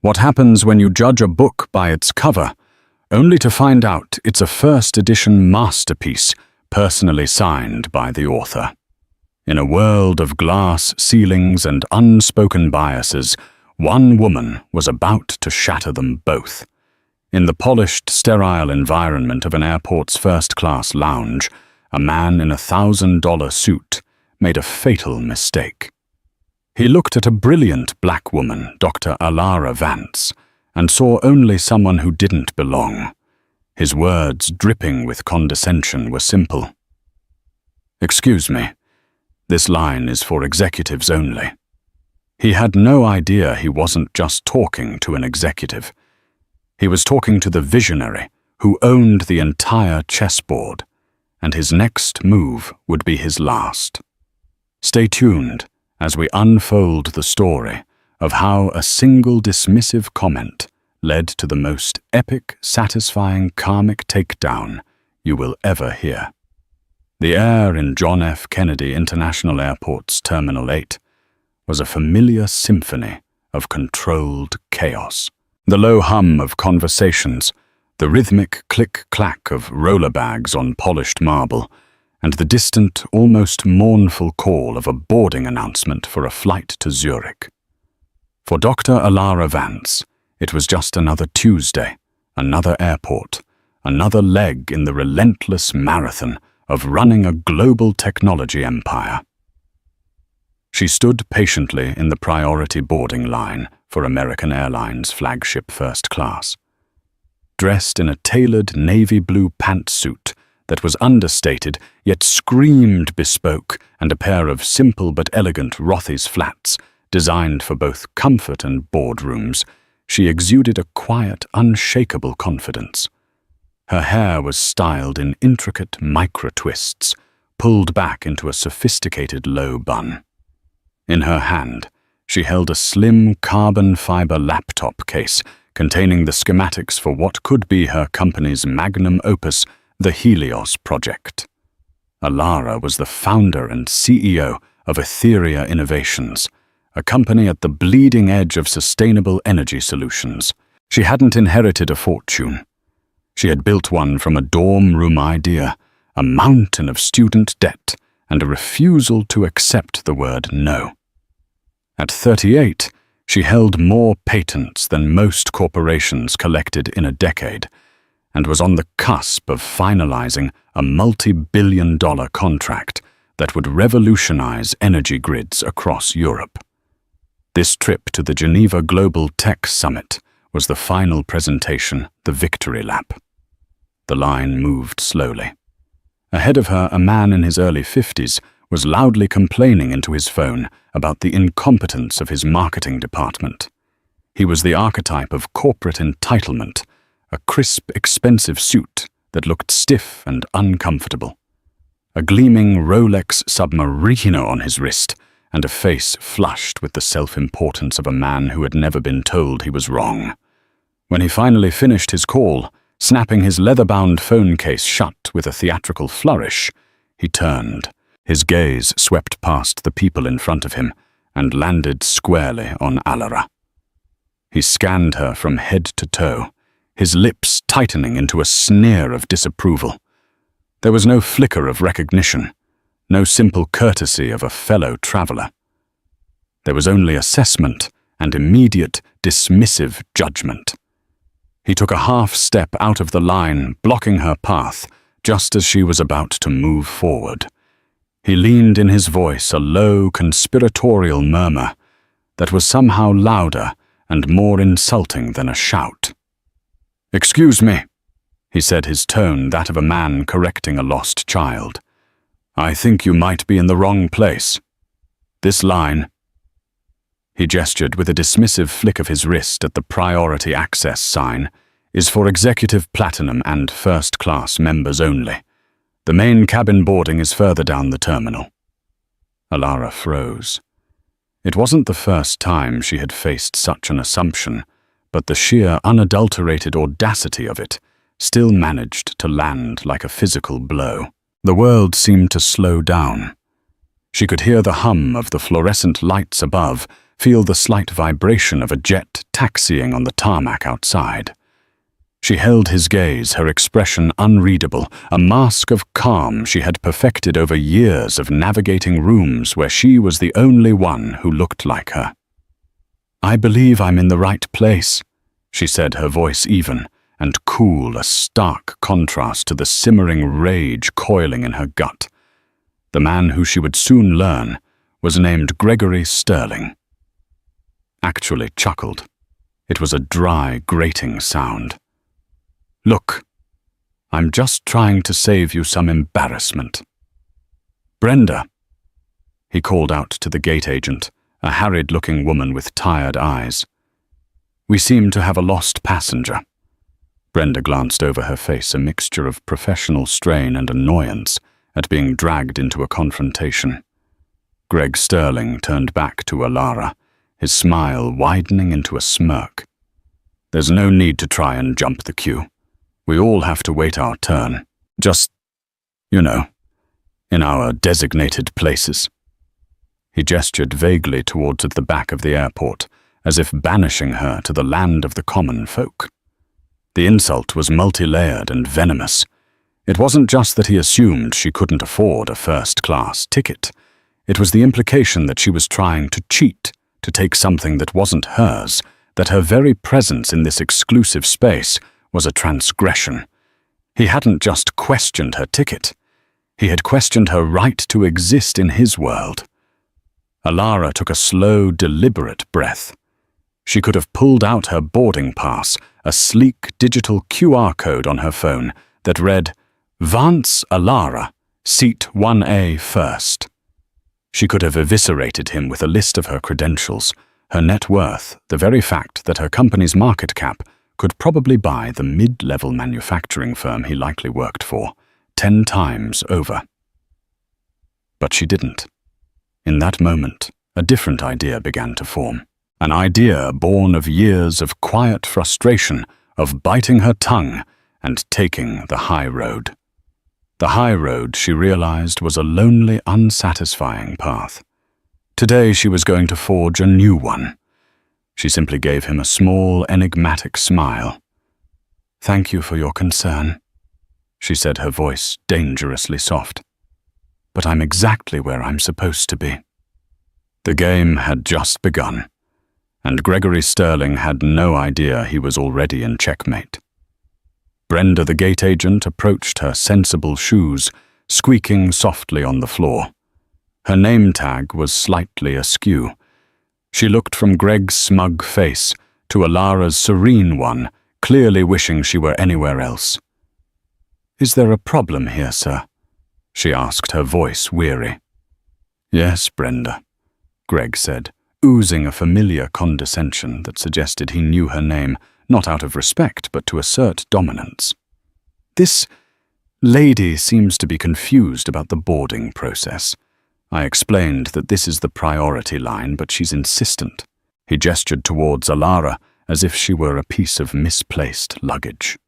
What happens when you judge a book by its cover, only to find out it's a first edition masterpiece personally signed by the author. In a world of glass ceilings and unspoken biases, one woman was about to shatter them both. In the polished, sterile environment of an airport's first-class lounge, a man in a $1,000 suit made a fatal mistake. He looked at a brilliant black woman, Dr. Alara Vance, and saw only someone who didn't belong. His words, dripping with condescension, were simple. "Excuse me, this line is for executives only." He had no idea he wasn't just talking to an executive. He was talking to the visionary who owned the entire chessboard, and his next move would be his last. Stay tuned as we unfold the story of how a single dismissive comment led to the most epic, satisfying karmic takedown you will ever hear. The air in John F. Kennedy International Airport's Terminal 8 was a familiar symphony of controlled chaos. The low hum of conversations, the rhythmic click-clack of roller bags on polished marble, and the distant, almost mournful call of a boarding announcement for a flight to Zurich. For Dr. Alara Vance, it was just another Tuesday, another airport, another leg in the relentless marathon of running a global technology empire. She stood patiently in the priority boarding line for American Airlines flagship first class. Dressed in a tailored navy blue pantsuit that was understated yet screamed bespoke, and a pair of simple but elegant Rothy's flats designed for both comfort and boardrooms, she exuded a quiet, unshakable confidence. Her hair was styled in intricate micro-twists, pulled back into a sophisticated low bun. In her hand, she held a slim carbon fiber laptop case containing the schematics for what could be her company's magnum opus, the Helios Project. Alara was the founder and CEO of Etheria Innovations, a company at the bleeding edge of sustainable energy solutions. She hadn't inherited a fortune. She had built one from a dorm room idea, a mountain of student debt, and a refusal to accept the word no. At 38, she held more patents than most corporations collected in a decade, and was on the cusp of finalizing a multi-billion-dollar contract that would revolutionize energy grids across Europe. This trip to the Geneva Global Tech Summit was the final presentation, the victory lap. The line moved slowly. Ahead of her, a man in his early 50s was loudly complaining into his phone about the incompetence of his marketing department. He was the archetype of corporate entitlement, a crisp, expensive suit that looked stiff and uncomfortable, a gleaming Rolex Submarino on his wrist, and a face flushed with the self-importance of a man who had never been told he was wrong. When he finally finished his call, snapping his leather-bound phone case shut with a theatrical flourish, he turned. His gaze swept past the people in front of him and landed squarely on Alara. He scanned her from head to toe, his lips tightening into a sneer of disapproval. There was no flicker of recognition, no simple courtesy of a fellow traveler. There was only assessment and immediate, dismissive judgment. He took a half step out of the line, blocking her path, just as she was about to move forward. He leaned in his voice a low, conspiratorial murmur that was somehow louder and more insulting than a shout. "Excuse me," he said, his tone that of a man correcting a lost child. "I think you might be in the wrong place. This line—" He gestured with a dismissive flick of his wrist at the priority access sign, "is for executive platinum and first-class members only. The main cabin boarding is further down the terminal." Alara froze. It wasn't the first time she had faced such an assumption, but the sheer, unadulterated audacity of it still managed to land like a physical blow. The world seemed to slow down. She could hear the hum of the fluorescent lights above feel the slight vibration of a jet taxiing on the tarmac outside. She held his gaze, her expression unreadable, a mask of calm she had perfected over years of navigating rooms where she was the only one who looked like her. "I believe I'm in the right place," she said, her voice even and cool, a stark contrast to the simmering rage coiling in her gut. The man who she would soon learn was named Gregory Sterling. Actually chuckled. It was a dry, grating sound. "Look, I'm just trying to save you some embarrassment. Brenda," he called out to the gate agent, a harried-looking woman with tired eyes. "We seem to have a lost passenger." Brenda glanced over her face, a mixture of professional strain and annoyance at being dragged into a confrontation. Greg Sterling turned back to Alara, his smile widening into a smirk. "There's no need to try and jump the queue. We all have to wait our turn. Just, in our designated places." He gestured vaguely towards the back of the airport, as if banishing her to the land of the common folk. The insult was multi-layered and venomous. It wasn't just that he assumed she couldn't afford a first-class ticket. It was the implication that she was trying to cheat, to take something that wasn't hers, that her very presence in this exclusive space was a transgression. He hadn't just questioned her ticket. He had questioned her right to exist in his world. Alara took a slow, deliberate breath. She could have pulled out her boarding pass, a sleek digital QR code on her phone that read, "Vance Alara, seat 1A first." She could have eviscerated him with a list of her credentials, her net worth, the very fact that her company's market cap could probably buy the mid-level manufacturing firm he likely worked for 10 times over. But she didn't. In that moment, a different idea began to form. An idea born of years of quiet frustration, of biting her tongue and taking the high road. The high road, she realized, was a lonely, unsatisfying path. Today she was going to forge a new one. She simply gave him a small, enigmatic smile. "Thank you for your concern," she said, her voice dangerously soft. "But I'm exactly where I'm supposed to be." The game had just begun, and Gregory Sterling had no idea he was already in checkmate. Brenda, the gate agent, approached her sensible shoes, squeaking softly on the floor. Her name tag was slightly askew. She looked from Greg's smug face to Alara's serene one, clearly wishing she were anywhere else. "Is there a problem here, sir?" she asked, her voice weary. "Yes, Brenda," Greg said, oozing a familiar condescension that suggested he knew her name, not out of respect, but to assert dominance. "This lady seems to be confused about the boarding process. I explained that this is the priority line, but she's insistent." He gestured towards Alara as if she were a piece of misplaced luggage.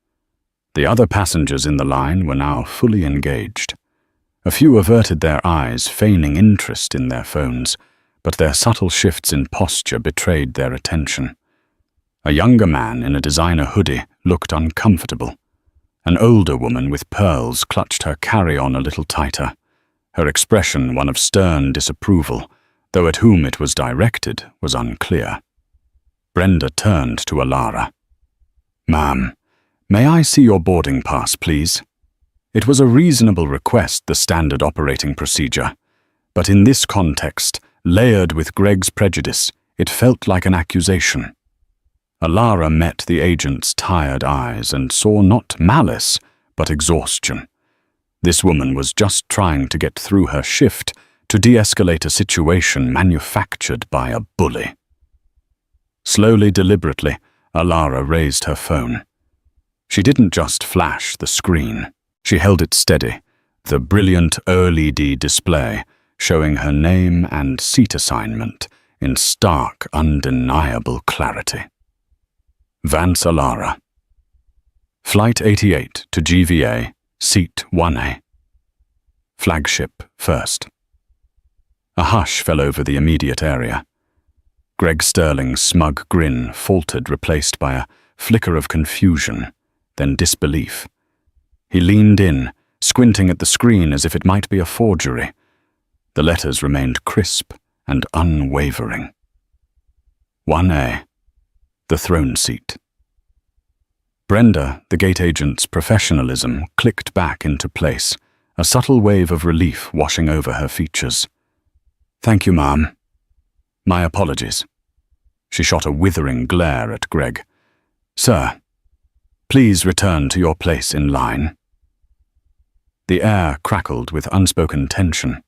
The other passengers in the line were now fully engaged. A few averted their eyes, feigning interest in their phones, but their subtle shifts in posture betrayed their attention. A younger man in a designer hoodie looked uncomfortable. An older woman with pearls clutched her carry-on a little tighter, her expression one of stern disapproval, though at whom it was directed was unclear. Brenda turned to Alara. "Ma'am, may I see your boarding pass, please?" It was a reasonable request, the standard operating procedure, but in this context, layered with Greg's prejudice, it felt like an accusation. Alara met the agent's tired eyes and saw not malice, but exhaustion. This woman was just trying to get through her shift to de-escalate a situation manufactured by a bully. Slowly, deliberately, Alara raised her phone. She didn't just flash the screen. She held it steady, the brilliant OLED display showing her name and seat assignment in stark, undeniable clarity. Vance Alara. Flight 88 to GVA, Seat 1A. Flagship first. A hush fell over the immediate area. Greg Sterling's smug grin faltered, replaced by a flicker of confusion, then disbelief. He leaned in, squinting at the screen as if it might be a forgery. The letters remained crisp and unwavering. 1A. The throne seat. Brenda, the gate agent's professionalism, clicked back into place, a subtle wave of relief washing over her features. "Thank you, ma'am. My apologies." She shot a withering glare at Greg. "Sir, please return to your place in line." The air crackled with unspoken tension.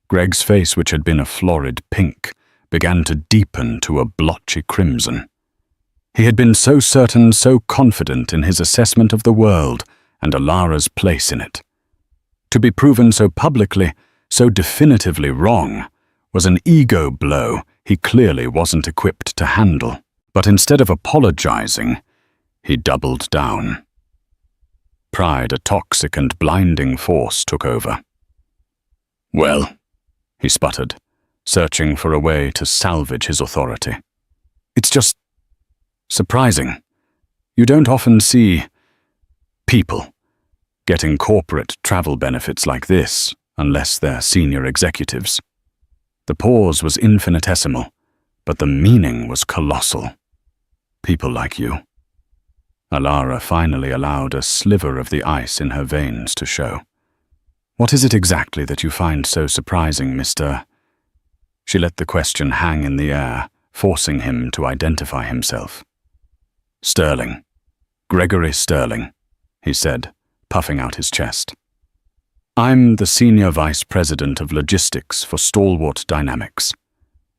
Greg's face, which had been a florid pink, began to deepen to a blotchy crimson. He had been so certain, so confident in his assessment of the world and Alara's place in it. To be proven so publicly, so definitively wrong, was an ego blow he clearly wasn't equipped to handle. But instead of apologizing, he doubled down. Pride, a toxic and blinding force, took over. "Well," he sputtered, searching for a way to salvage his authority. "It's just surprising. You don't often see people getting corporate travel benefits like this unless they're senior executives." The pause was infinitesimal, but the meaning was colossal. "People like you." Alara finally allowed a sliver of the ice in her veins to show. "What is it exactly that you find so surprising, Mr.?" She let the question hang in the air, forcing him to identify himself. "Sterling. Gregory Sterling," he said, puffing out his chest. "I'm the Senior Vice President of Logistics for Stalwart Dynamics.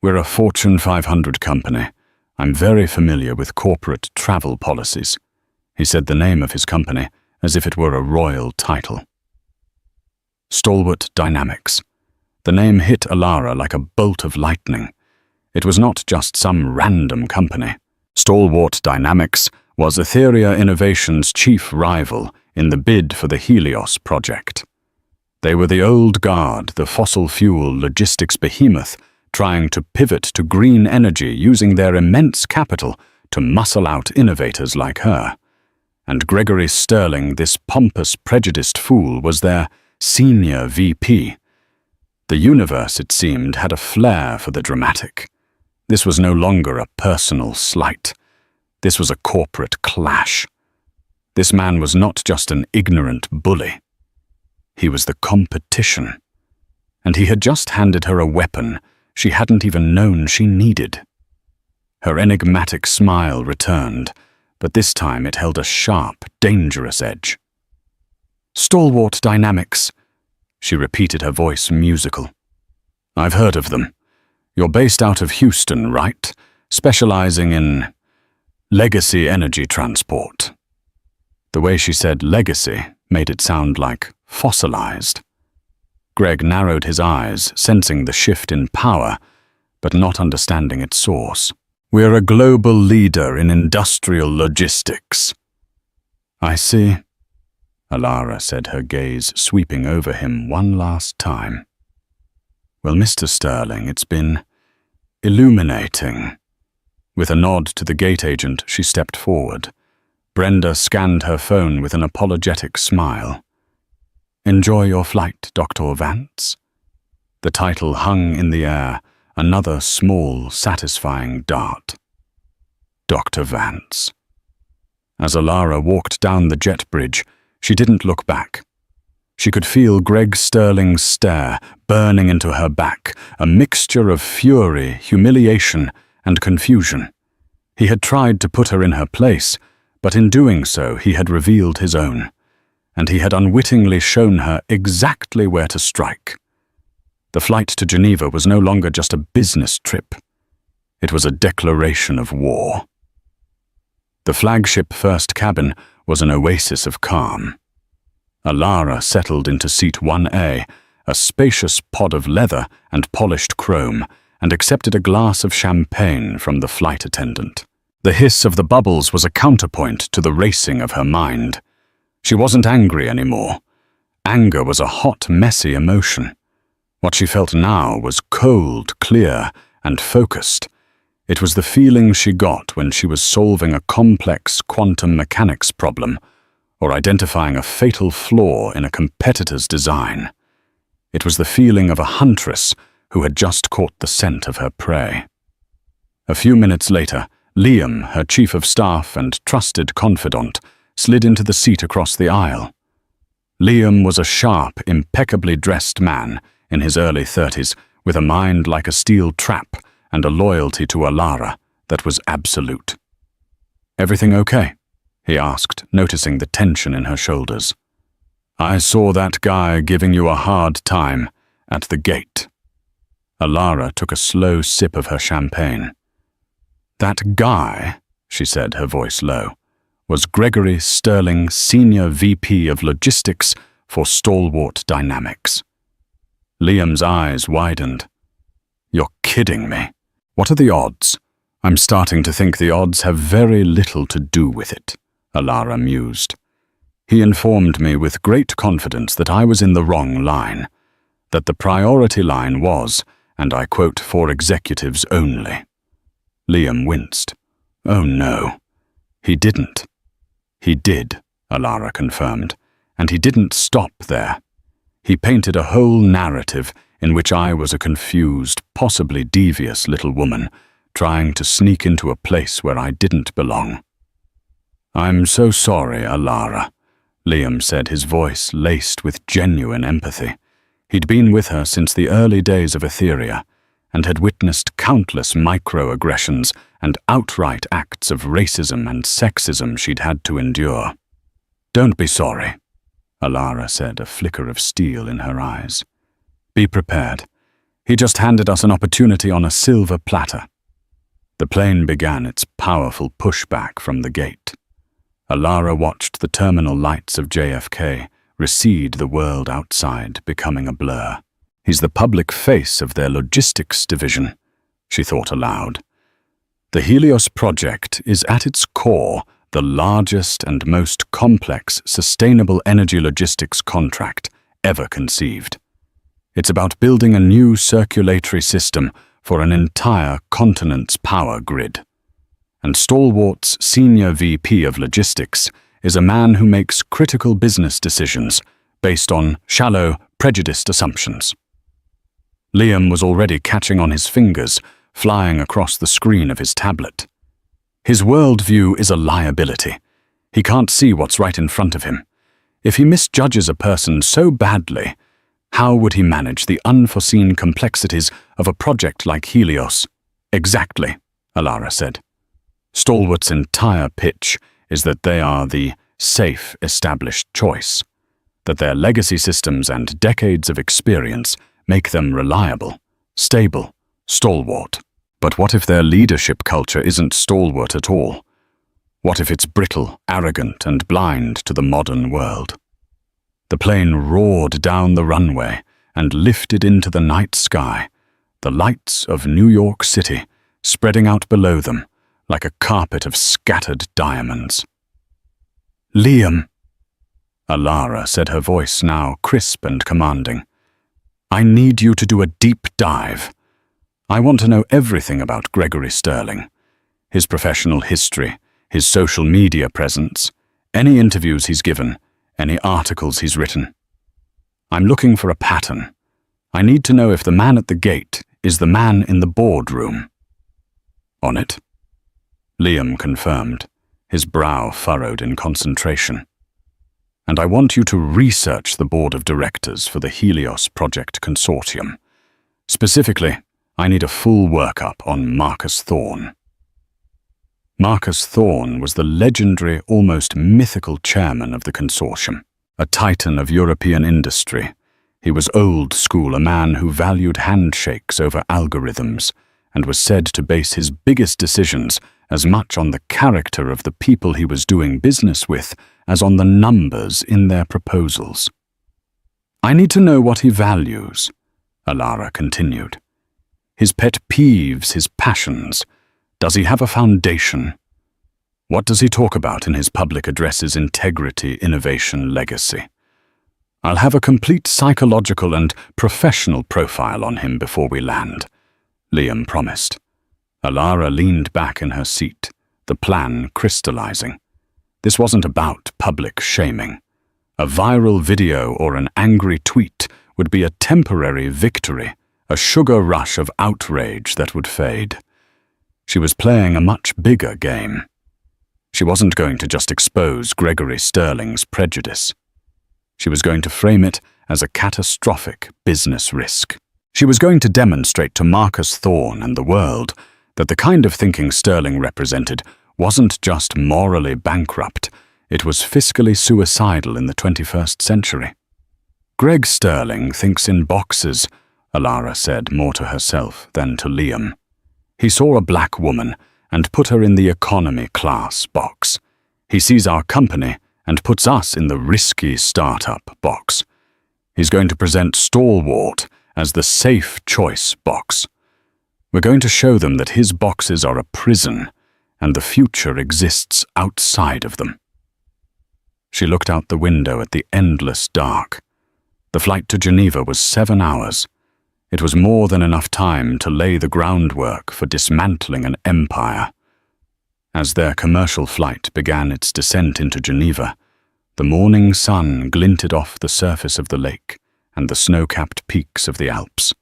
We're a Fortune 500 company. I'm very familiar with corporate travel policies." He said the name of his company as if it were a royal title. Stalwart Dynamics. The name hit Alara like a bolt of lightning. It was not just some random company. Stalwart Dynamics was Etheria Innovations' chief rival in the bid for the Helios project. They were the old guard, the fossil fuel logistics behemoth, trying to pivot to green energy using their immense capital to muscle out innovators like her. And Gregory Sterling, this pompous, prejudiced fool, was their senior VP. The universe, it seemed, had a flair for the dramatic. This was no longer a personal slight. This was a corporate clash. This man was not just an ignorant bully. He was the competition. And he had just handed her a weapon she hadn't even known she needed. Her enigmatic smile returned, but this time it held a sharp, dangerous edge. "Stalwart Dynamics," she repeated, her voice musical. "I've heard of them. You're based out of Houston, right? Specializing in legacy energy transport." The way she said legacy made it sound like fossilized. Greg narrowed his eyes, sensing the shift in power, but not understanding its source. "We're a global leader in industrial logistics." "I see," Alara said, her gaze sweeping over him one last time. "Well, Mr. Sterling, it's been illuminating." With a nod to the gate agent, she stepped forward. Brenda scanned her phone with an apologetic smile. "Enjoy your flight, Dr. Vance." The title hung in the air, another small, satisfying dart. Dr. Vance. As Alara walked down the jet bridge, she didn't look back. She could feel Greg Sterling's stare burning into her back, a mixture of fury, humiliation, and confusion. He had tried to put her in her place, but in doing so he had revealed his own, and he had unwittingly shown her exactly where to strike. The flight to Geneva was no longer just a business trip. It was a declaration of war. The flagship first cabin was an oasis of calm. Alara settled into seat 1A, a spacious pod of leather and polished chrome, and accepted a glass of champagne from the flight attendant. The hiss of the bubbles was a counterpoint to the racing of her mind. She wasn't angry anymore. Anger was a hot, messy emotion. What she felt now was cold, clear, and focused. It was the feeling she got when she was solving a complex quantum mechanics problem or identifying a fatal flaw in a competitor's design. It was the feeling of a huntress who had just caught the scent of her prey. A few minutes later, Liam, her chief of staff and trusted confidant, slid into the seat across the aisle. Liam was a sharp, impeccably dressed man in his early 30s, with a mind like a steel trap and a loyalty to Alara that was absolute. "Everything okay?" he asked, noticing the tension in her shoulders. "I saw that guy giving you a hard time at the gate." Alara took a slow sip of her champagne. "That guy," she said, her voice low, "was Gregory Sterling, Senior VP of Logistics for Stalwart Dynamics." Liam's eyes widened. "You're kidding me. What are the odds?" "I'm starting to think the odds have very little to do with it," Alara mused. "He informed me with great confidence that I was in the wrong line, that the priority line was, and I quote, for executives only." Liam winced. "Oh no, he didn't." "He did," Alara confirmed, "and he didn't stop there. He painted a whole narrative in which I was a confused, possibly devious little woman trying to sneak into a place where I didn't belong." "I'm so sorry, Alara," Liam said, his voice laced with genuine empathy. He'd been with her since the early days of Etheria and had witnessed countless microaggressions and outright acts of racism and sexism she'd had to endure. "Don't be sorry," Alara said, a flicker of steel in her eyes. "Be prepared. He just handed us an opportunity on a silver platter." The plane began its powerful pushback from the gate. Alara watched the terminal lights of JFK recede, the world outside becoming a blur. "He's the public face of their logistics division," she thought aloud. "The Helios project is at its core the largest and most complex sustainable energy logistics contract ever conceived. It's about building a new circulatory system for an entire continent's power grid. And Stalwart's Senior VP of Logistics is a man who makes critical business decisions based on shallow, prejudiced assumptions." Liam was already catching on his fingers, flying across the screen of his tablet. His worldview is a liability. He can't see what's right in front of him. If he misjudges a person so badly, how would he manage the unforeseen complexities of a project like Helios? "Exactly," Alara said. "Stalwart's entire pitch is that they are the safe, established choice, that their legacy systems and decades of experience make them reliable, stable, stalwart. But what if their leadership culture isn't stalwart at all? What if it's brittle, arrogant, and blind to the modern world?" The plane roared down the runway and lifted into the night sky, the lights of New York City spreading out below them like a carpet of scattered diamonds. "Liam," Alara said, her voice now crisp and commanding, "I need you to do a deep dive. I want to know everything about Gregory Sterling, his professional history, his social media presence, any interviews he's given, any articles he's written. I'm looking for a pattern. I need to know if the man at the gate is the man in the boardroom." "On it," Liam confirmed, his brow furrowed in concentration. "And I want you to research the board of directors for the Helios Project Consortium. Specifically, I need a full workup on Marcus Thorne." Marcus Thorne was the legendary, almost mythical chairman of the consortium, a titan of European industry. He was old school, a man who valued handshakes over algorithms, and was said to base his biggest decisions as much on the character of the people he was doing business with as on the numbers in their proposals. "I need to know what he values," Alara continued. "His pet peeves, his passions. Does he have a foundation? What does he talk about in his public addresses? Integrity, innovation, legacy. I'll have a complete psychological and professional profile on him before we land," Liam promised. Alara leaned back in her seat, the plan crystallizing. This wasn't about public shaming. A viral video or an angry tweet would be a temporary victory, a sugar rush of outrage that would fade. She was playing a much bigger game. She wasn't going to just expose Gregory Sterling's prejudice. She was going to frame it as a catastrophic business risk. She was going to demonstrate to Marcus Thorne and the world that the kind of thinking Sterling represented wasn't just morally bankrupt, it was fiscally suicidal in the 21st century. Greg Sterling thinks in boxes, Alara said more to herself than to Liam. He saw a black woman and put her in the economy class box. He sees our company and puts us in the risky startup box. He's going to present Stalwart as the safe choice box. We're going to show them that his boxes are a prison and the future exists outside of them. She looked out the window at the endless dark. The flight to Geneva was 7 hours. It was more than enough time to lay the groundwork for dismantling an empire. As their commercial flight began its descent into Geneva, the morning sun glinted off the surface of the lake and the snow-capped peaks of the Alps.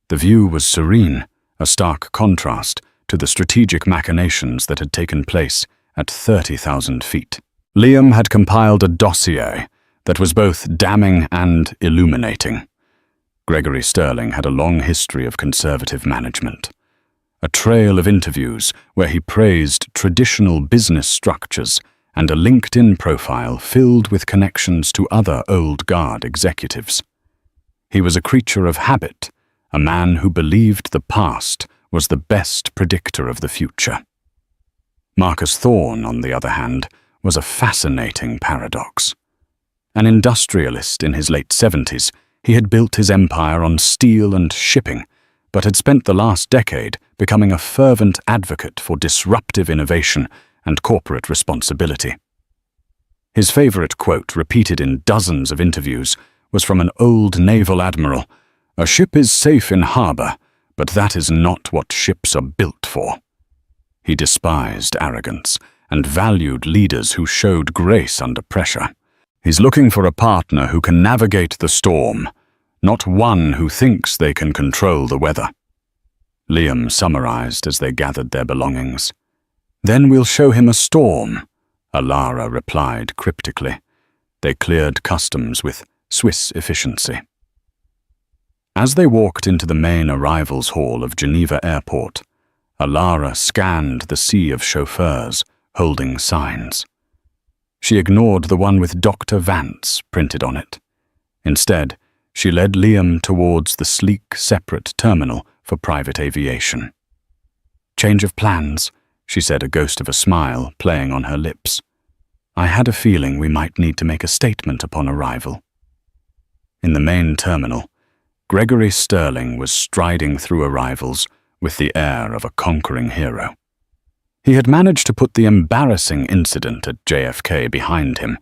The view was serene, a stark contrast to the strategic machinations that had taken place at 30,000 feet. Liam had compiled a dossier that was both damning and illuminating. Gregory Sterling had a long history of conservative management, a trail of interviews where he praised traditional business structures and a LinkedIn profile filled with connections to other old guard executives. He was a creature of habit, a man who believed the past was the best predictor of the future. Marcus Thorne, on the other hand, was a fascinating paradox. An industrialist in his late 70s, he had built his empire on steel and shipping, but had spent the last decade becoming a fervent advocate for disruptive innovation and corporate responsibility. His favorite quote, repeated in dozens of interviews, was from an old naval admiral: "A ship is safe in harbor, but that is not what ships are built for." He despised arrogance and valued leaders who showed grace under pressure. He's looking for a partner who can navigate the storm, not one who thinks they can control the weather. Liam summarized as they gathered their belongings. "Then we'll show him a storm," Alara replied cryptically. They cleared customs with Swiss efficiency. As they walked into the main arrivals hall of Geneva Airport, Alara scanned the sea of chauffeurs holding signs. She ignored the one with Dr. Vance printed on it. Instead, she led Liam towards the sleek, separate terminal for private aviation. "Change of plans," she said, a ghost of a smile playing on her lips. "I had a feeling we might need to make a statement upon arrival." In the main terminal, Gregory Sterling was striding through arrivals with the air of a conquering hero. He had managed to put the embarrassing incident at JFK behind him,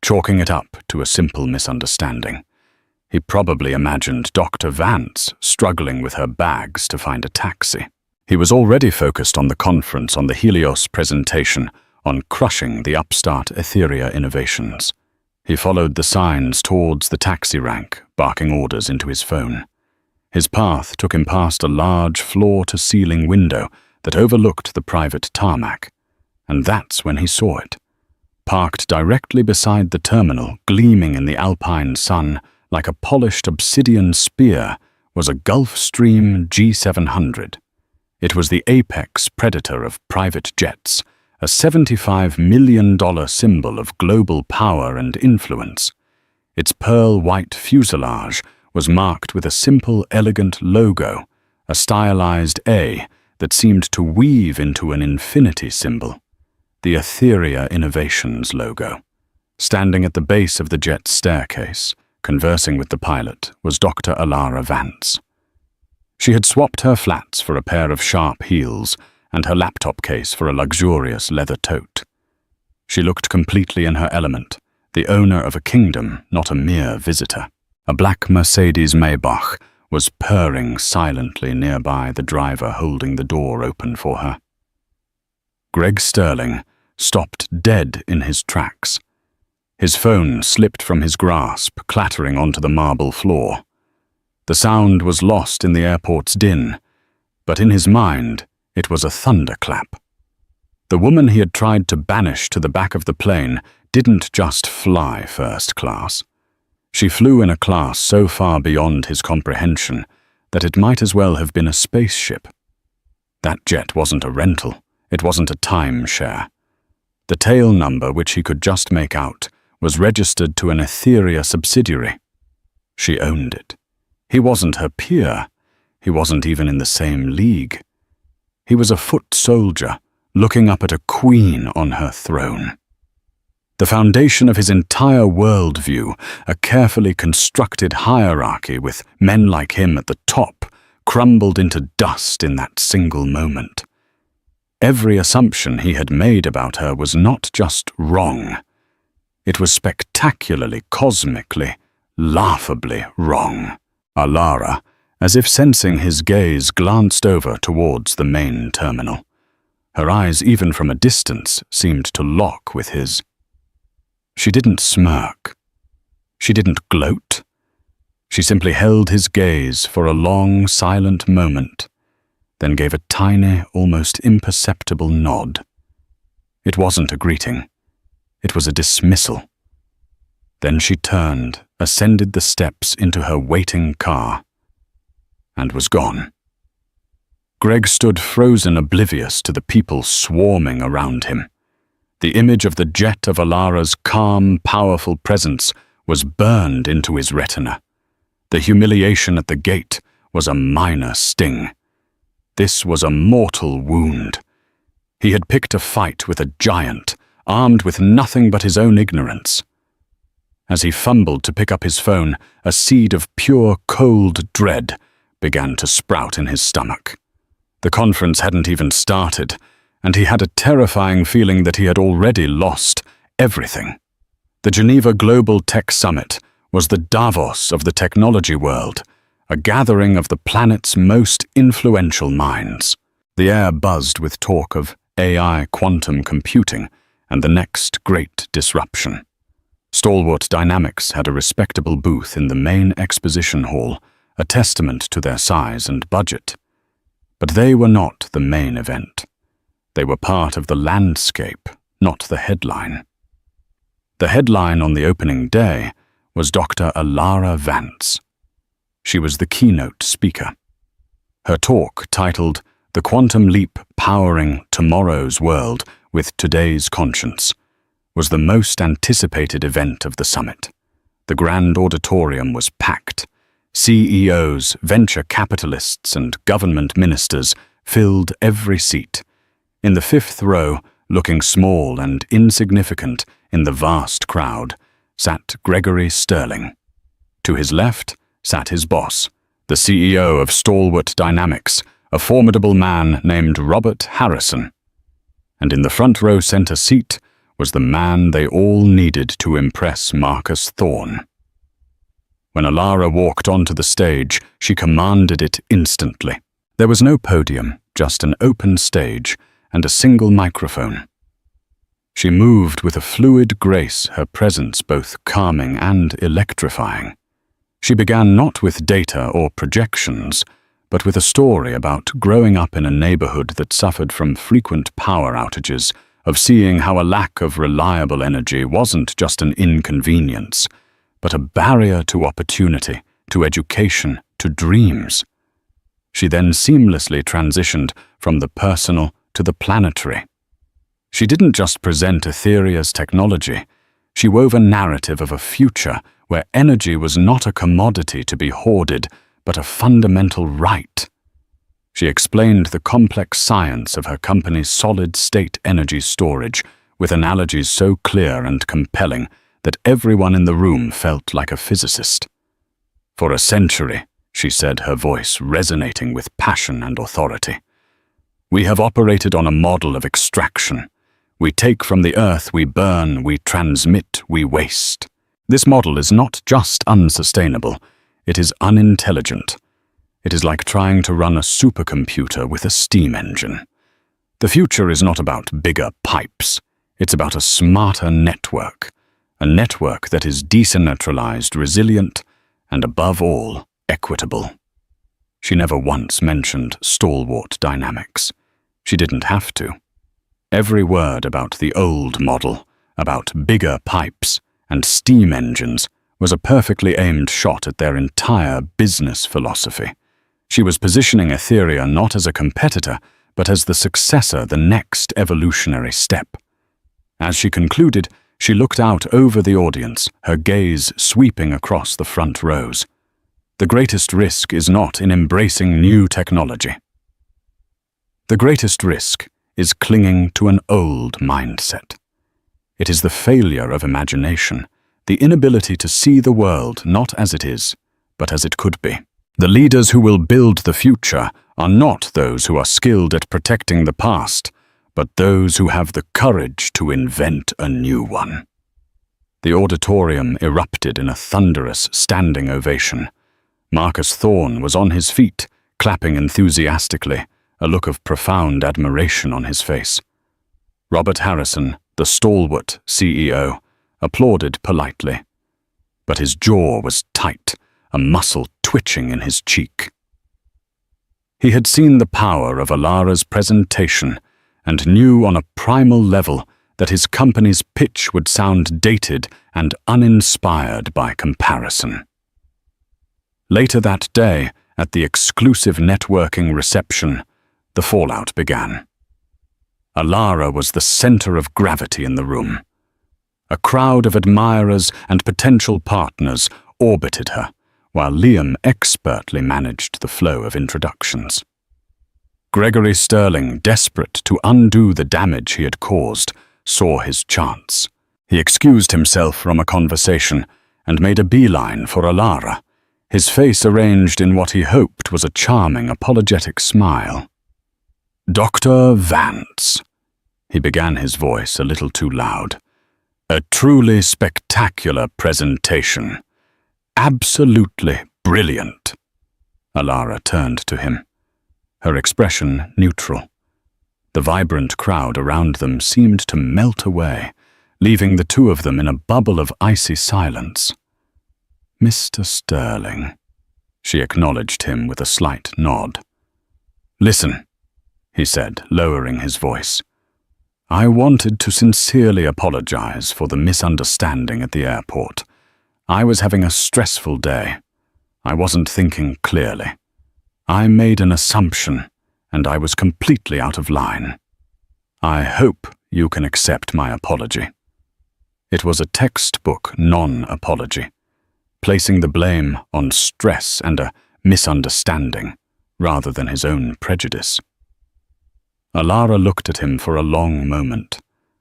chalking it up to a simple misunderstanding. He probably imagined Dr. Vance struggling with her bags to find a taxi. He was already focused on the conference on the Helios presentation on crushing the upstart Etheria innovations. He followed the signs towards the taxi rank, barking orders into his phone. His path took him past a large floor-to-ceiling window that overlooked the private tarmac, and that's when he saw it. Parked directly beside the terminal, gleaming in the alpine sun like a polished obsidian spear, was a Gulfstream G700. It was the apex predator of private jets, a $75 million symbol of global power and influence. Its pearl-white fuselage was marked with a simple, elegant logo, a stylized A that seemed to weave into an infinity symbol, the Etheria Innovations logo. Standing at the base of the jet's staircase, conversing with the pilot, was Dr. Alara Vance. She had swapped her flats for a pair of sharp heels and her laptop case for a luxurious leather tote. She looked completely in her element, the owner of a kingdom, not a mere visitor. A black Mercedes Maybach was purring silently nearby, the driver holding the door open for her. Greg Sterling stopped dead in his tracks. His phone slipped from his grasp, clattering onto the marble floor. The sound was lost in the airport's din, but in his mind it was a thunderclap. The woman he had tried to banish to the back of the plane didn't just fly first class. She flew in a class so far beyond his comprehension that it might as well have been a spaceship. That jet wasn't a rental, it wasn't a timeshare. The tail number, which he could just make out, was registered to an Etheria subsidiary. She owned it. He wasn't her peer. He wasn't even in the same league. He was a foot soldier, looking up at a queen on her throne. The foundation of his entire worldview, a carefully constructed hierarchy with men like him at the top, crumbled into dust in that single moment. Every assumption he had made about her was not just wrong. It was spectacularly, cosmically, laughably wrong. Alara, as if sensing his gaze, glanced over towards the main terminal. Her eyes, even from a distance, seemed to lock with his. She didn't smirk. She didn't gloat. She simply held his gaze for a long, silent moment, then gave a tiny, almost imperceptible nod. It wasn't a greeting. It was a dismissal. Then she turned, ascended the steps into her waiting car, and was gone. Greg stood frozen, oblivious to the people swarming around him. The image of the jet of Alara's calm, powerful presence was burned into his retina. The humiliation at the gate was a minor sting. This was a mortal wound. He had picked a fight with a giant, armed with nothing but his own ignorance. As he fumbled to pick up his phone, a seed of pure, cold dread began to sprout in his stomach. The conference hadn't even started, and he had a terrifying feeling that he had already lost everything. The Geneva Global Tech Summit was the Davos of the technology world, a gathering of the planet's most influential minds. The air buzzed with talk of AI quantum computing and the next great disruption. Stalwart Dynamics had a respectable booth in the main exposition hall, a testament to their size and budget. But they were not the main event. They were part of the landscape, not the headline. The headline on the opening day was Dr. Alara Vance. She was the keynote speaker. Her talk, titled "The Quantum Leap Powering Tomorrow's World with Today's Conscience," was the most anticipated event of the summit. The grand auditorium was packed. CEOs, venture capitalists, and government ministers filled every seat. In the fifth row, looking small and insignificant in the vast crowd, sat Gregory Sterling. To his left sat his boss, the CEO of Stalwart Dynamics, a formidable man named Robert Harrison. And in the front row center seat was the man they all needed to impress Marcus Thorne. When Alara walked onto the stage, she commanded it instantly. There was no podium, just an open stage and a single microphone. She moved with a fluid grace, her presence both calming and electrifying. She began not with data or projections, but with a story about growing up in a neighborhood that suffered from frequent power outages, of seeing how a lack of reliable energy wasn't just an inconvenience, but a barrier to opportunity, to education, to dreams. She then seamlessly transitioned from the personal to the planetary. She didn't just present Etheria's technology, she wove a narrative of a future where energy was not a commodity to be hoarded, but a fundamental right. She explained the complex science of her company's solid-state energy storage with analogies so clear and compelling that everyone in the room felt like a physicist. For a century, she said, her voice resonating with passion and authority, we have operated on a model of extraction. We take from the earth, we burn, we transmit, we waste. This model is not just unsustainable, it is unintelligent. It is like trying to run a supercomputer with a steam engine. The future is not about bigger pipes. It's about a smarter network. A network that is decentralized, resilient, and above all, equitable. She never once mentioned stalwart dynamics. She didn't have to. Every word about the old model, about bigger pipes and steam engines, was a perfectly aimed shot at their entire business philosophy. She was positioning Etheria not as a competitor, but as the successor, the next evolutionary step. As she concluded, she looked out over the audience, her gaze sweeping across the front rows. The greatest risk is not in embracing new technology. The greatest risk is clinging to an old mindset. It is the failure of imagination, the inability to see the world not as it is, but as it could be. The leaders who will build the future are not those who are skilled at protecting the past, but those who have the courage to invent a new one. The auditorium erupted in a thunderous standing ovation. Marcus Thorne was on his feet, clapping enthusiastically, a look of profound admiration on his face. Robert Harrison, the stalwart CEO, applauded politely, but his jaw was tight, a muscle twitching in his cheek. He had seen the power of Alara's presentation and knew on a primal level that his company's pitch would sound dated and uninspired by comparison. Later that day, at the exclusive networking reception, the fallout began. Alara was the center of gravity in the room. A crowd of admirers and potential partners orbited her, while Liam expertly managed the flow of introductions. Gregory Sterling, desperate to undo the damage he had caused, saw his chance. He excused himself from a conversation and made a beeline for Alara, his face arranged in what he hoped was a charming, apologetic smile. "Dr. Vance," he began, his voice a little too loud. "A truly spectacular presentation. Absolutely brilliant." Alara turned to him, her expression neutral. The vibrant crowd around them seemed to melt away, leaving the two of them in a bubble of icy silence. "Mr. Sterling," she acknowledged him with a slight nod. "Listen," he said, lowering his voice. "I wanted to sincerely apologize for the misunderstanding at the airport. I was having a stressful day. I wasn't thinking clearly. I made an assumption, and I was completely out of line. I hope you can accept my apology." It was a textbook non-apology, placing the blame on stress and a misunderstanding rather than his own prejudice. Alara looked at him for a long moment,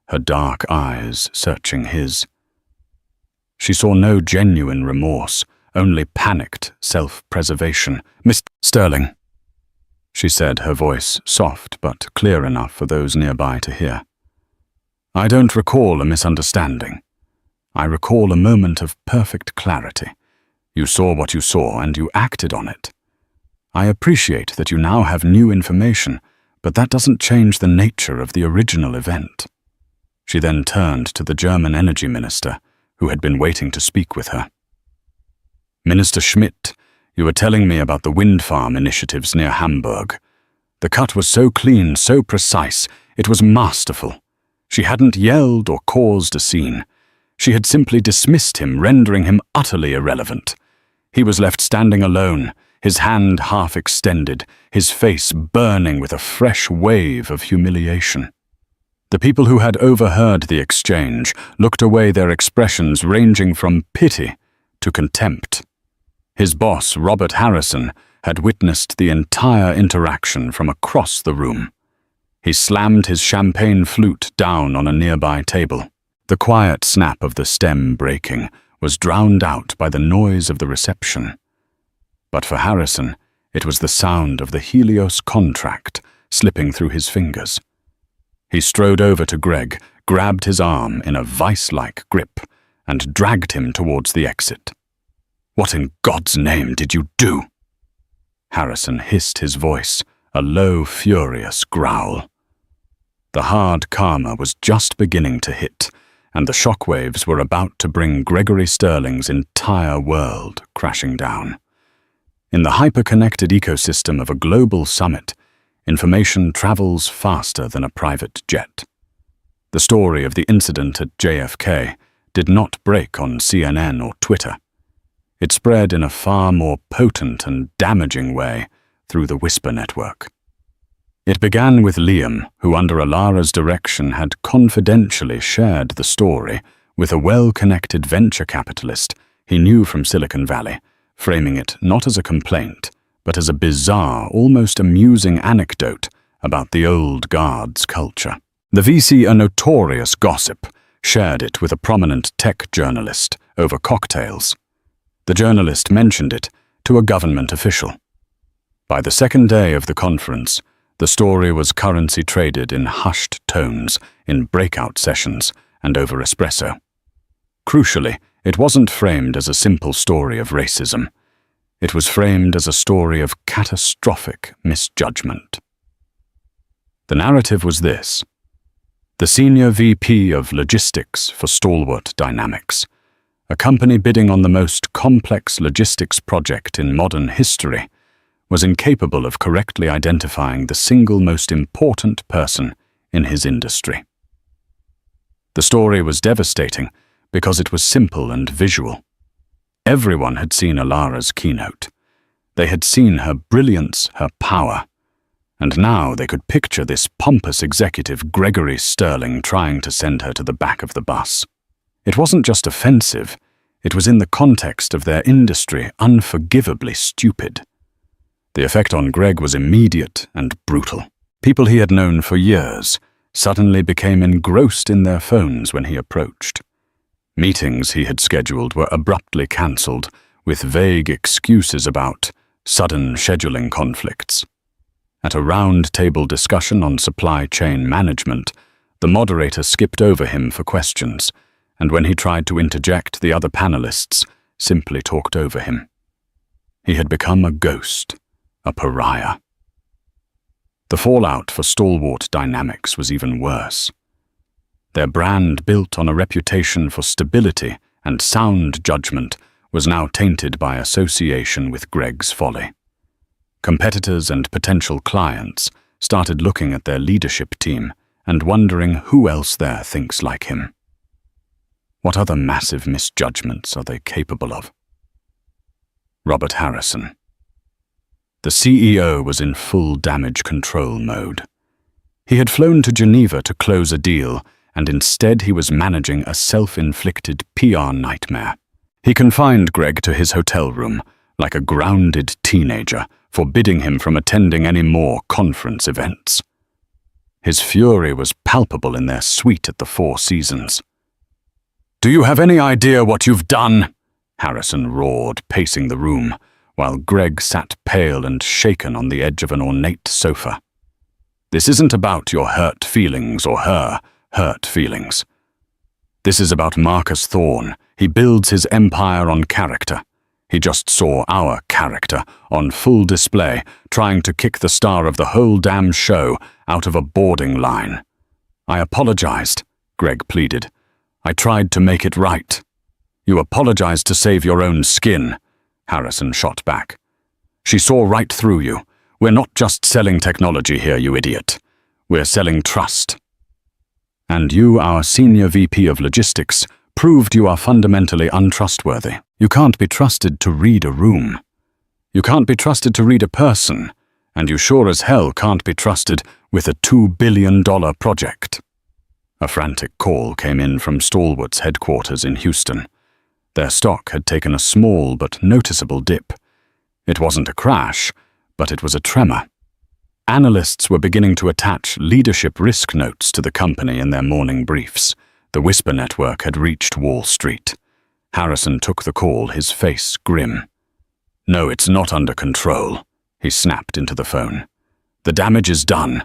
her dark eyes searching his. She saw no genuine remorse, only panicked self-preservation. "Mr. Sterling," she said, her voice soft but clear enough for those nearby to hear. "I don't recall a misunderstanding. I recall a moment of perfect clarity. You saw what you saw and you acted on it. I appreciate that you now have new information, but that doesn't change the nature of the original event." She then turned to the German energy minister, who had been waiting to speak with her. "Minister Schmidt, you were telling me about the wind farm initiatives near Hamburg. The cut was so clean, so precise, it was masterful. She hadn't yelled or caused a scene. She had simply dismissed him, rendering him utterly irrelevant. He was left standing alone, his hand half extended, his face burning with a fresh wave of humiliation. The people who had overheard the exchange looked away, their expressions ranging from pity to contempt. His boss, Robert Harrison, had witnessed the entire interaction from across the room. He slammed his champagne flute down on a nearby table. The quiet snap of the stem breaking was drowned out by the noise of the reception. But for Harrison, it was the sound of the Helios contract slipping through his fingers. He strode over to Greg, grabbed his arm in a vice-like grip, and dragged him towards the exit. "What in God's name did you do?" Harrison hissed his voice, a low, furious growl. The hard karma was just beginning to hit, and the shockwaves were about to bring Gregory Sterling's entire world crashing down. In the hyper-connected ecosystem of a global summit, information travels faster than a private jet. The story of the incident at JFK did not break on CNN or Twitter. It spread in a far more potent and damaging way through the Whisper network. It began with Liam, who under Alara's direction had confidentially shared the story with a well-connected venture capitalist he knew from Silicon Valley, framing it not as a complaint, but as a bizarre, almost amusing anecdote about the old guard's culture. The VC, a notorious gossip, shared it with a prominent tech journalist over cocktails. The journalist mentioned it to a government official. By the second day of the conference, the story was currency traded in hushed tones, in breakout sessions, and over espresso. Crucially, it wasn't framed as a simple story of racism. It was framed as a story of catastrophic misjudgment. The narrative was this. The senior VP of logistics for Stalwart Dynamics, a company bidding on the most complex logistics project in modern history, was incapable of correctly identifying the single most important person in his industry. The story was devastating because it was simple and visual. Everyone had seen Alara's keynote. They had seen her brilliance, her power, and now they could picture this pompous executive Gregory Sterling trying to send her to the back of the bus. It wasn't just offensive, it was in the context of their industry unforgivably stupid. The effect on Greg was immediate and brutal. People he had known for years suddenly became engrossed in their phones when he approached. Meetings he had scheduled were abruptly cancelled with vague excuses about sudden scheduling conflicts. At a round-table discussion on supply chain management, the moderator skipped over him for questions, and when he tried to interject, the other panelists simply talked over him. He had become a ghost, a pariah. The fallout for Stalwart Dynamics was even worse. Their brand, built on a reputation for stability and sound judgment, was now tainted by association with Greg's folly. Competitors and potential clients started looking at their leadership team and wondering who else there thinks like him. What other massive misjudgments are they capable of? Robert Harrison. The CEO was in full damage control mode. He had flown to Geneva to close a deal, and instead he was managing a self-inflicted PR nightmare. He confined Greg to his hotel room, like a grounded teenager, forbidding him from attending any more conference events. His fury was palpable in their suite at the Four Seasons. "Do you have any idea what you've done?" Harrison roared, pacing the room, while Greg sat pale and shaken on the edge of an ornate sofa. "This isn't about your hurt feelings or her hurt feelings. This is about Marcus Thorne. He builds his empire on character. He just saw our character on full display, trying to kick the star of the whole damn show out of a boarding line. I apologized," Greg pleaded. "I tried to make it right." "You apologized to save your own skin," Harrison shot back. "She saw right through you. We're not just selling technology here, you idiot. We're selling trust. And you, our senior VP of logistics, proved you are fundamentally untrustworthy. You can't be trusted to read a room. You can't be trusted to read a person, and you sure as hell can't be trusted with a $2 billion project." A frantic call came in from Stalwart's headquarters in Houston. Their stock had taken a small but noticeable dip. It wasn't a crash, but it was a tremor. Analysts were beginning to attach leadership risk notes to the company in their morning briefs. The Whisper network had reached Wall Street. Harrison took the call, his face grim. "No, it's not under control," he snapped into the phone. "The damage is done.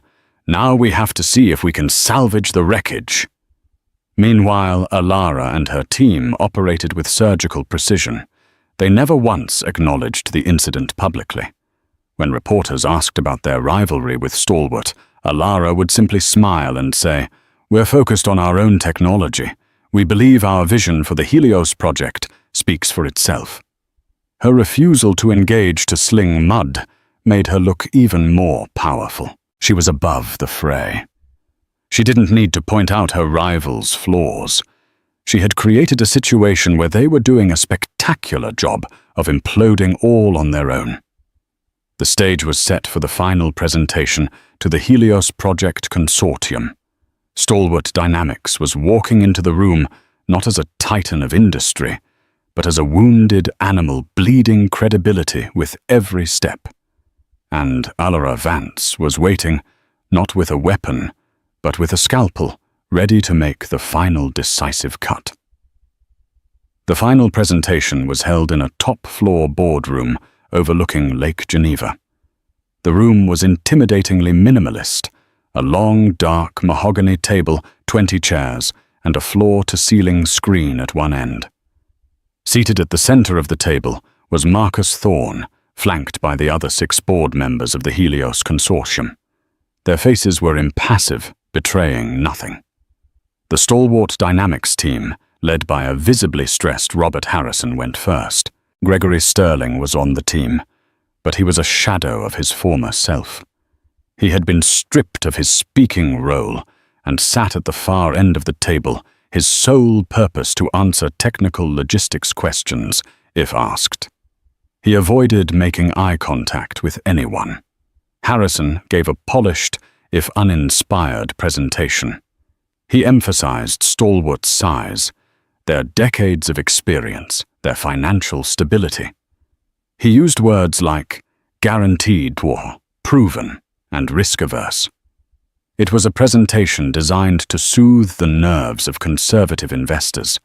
Now we have to see if we can salvage the wreckage." Meanwhile, Alara and her team operated with surgical precision. They never once acknowledged the incident publicly. When reporters asked about their rivalry with Stalwart, Alara would simply smile and say, "We're focused on our own technology. We believe our vision for the Helios project speaks for itself." Her refusal to engage to sling mud made her look even more powerful. She was above the fray. She didn't need to point out her rivals' flaws. She had created a situation where they were doing a spectacular job of imploding all on their own. The stage was set for the final presentation to the Helios Project Consortium. Stalwart Dynamics was walking into the room not as a titan of industry, but as a wounded animal bleeding credibility with every step. And Alara Vance was waiting, not with a weapon, but with a scalpel, ready to make the final decisive cut. The final presentation was held in a top-floor boardroom overlooking Lake Geneva. The room was intimidatingly minimalist, a long, dark mahogany table, 20 chairs, and a floor-to-ceiling screen at one end. Seated at the center of the table was Marcus Thorne, flanked by the other 6 board members of the Helios Consortium. Their faces were impassive, betraying nothing. The Stalwart Dynamics team, led by a visibly stressed Robert Harrison, went first. Gregory Sterling was on the team, but he was a shadow of his former self. He had been stripped of his speaking role and sat at the far end of the table, his sole purpose to answer technical logistics questions, if asked. He avoided making eye contact with anyone. Harrison gave a polished, if uninspired, presentation. He emphasized Stalwart's size, their decades of experience, their financial stability. He used words like guaranteed war, proven, and risk-averse. It was a presentation designed to soothe the nerves of conservative investors.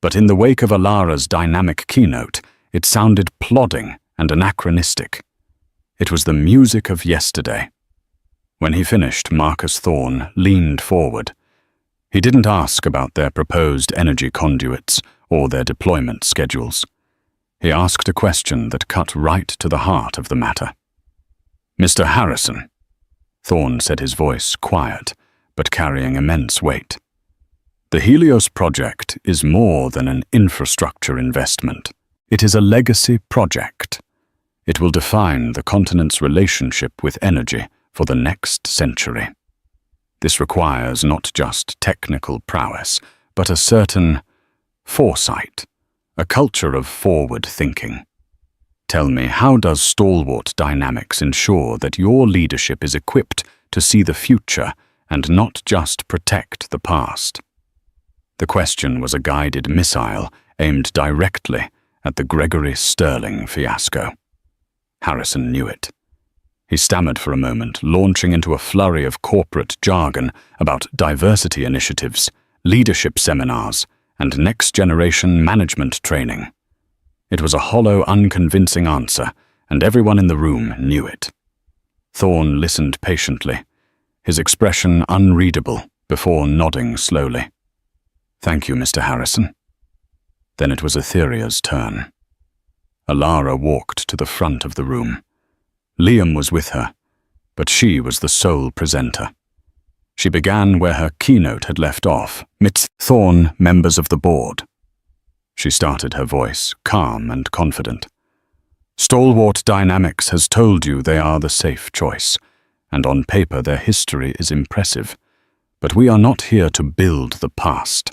But in the wake of Alara's dynamic keynote, it sounded plodding and anachronistic. It was the music of yesterday. When he finished, Marcus Thorne leaned forward. He didn't ask about their proposed energy conduits or their deployment schedules. He asked a question that cut right to the heart of the matter. "Mr. Harrison," Thorne said, his voice quiet, but carrying immense weight. "The Helios project is more than an infrastructure investment. It is a legacy project. It will define the continent's relationship with energy for the next century. This requires not just technical prowess, but a certain foresight, a culture of forward thinking. Tell me, how does Stalwart Dynamics ensure that your leadership is equipped to see the future and not just protect the past?" The question was a guided missile aimed directly at the Gregory Sterling fiasco. Harrison knew it. He stammered for a moment, launching into a flurry of corporate jargon about diversity initiatives, leadership seminars, and next-generation management training. It was a hollow, unconvincing answer, and everyone in the room knew it. Thorne listened patiently, his expression unreadable, before nodding slowly. "Thank you, Mr. Harrison." Then it was Etheria's turn. Alara walked to the front of the room. Liam was with her, but she was the sole presenter. She began where her keynote had left off, midst Thorne members of the board. She started, her voice calm and confident. "Stalwart Dynamics has told you they are the safe choice, and on paper their history is impressive. But we are not here to build the past.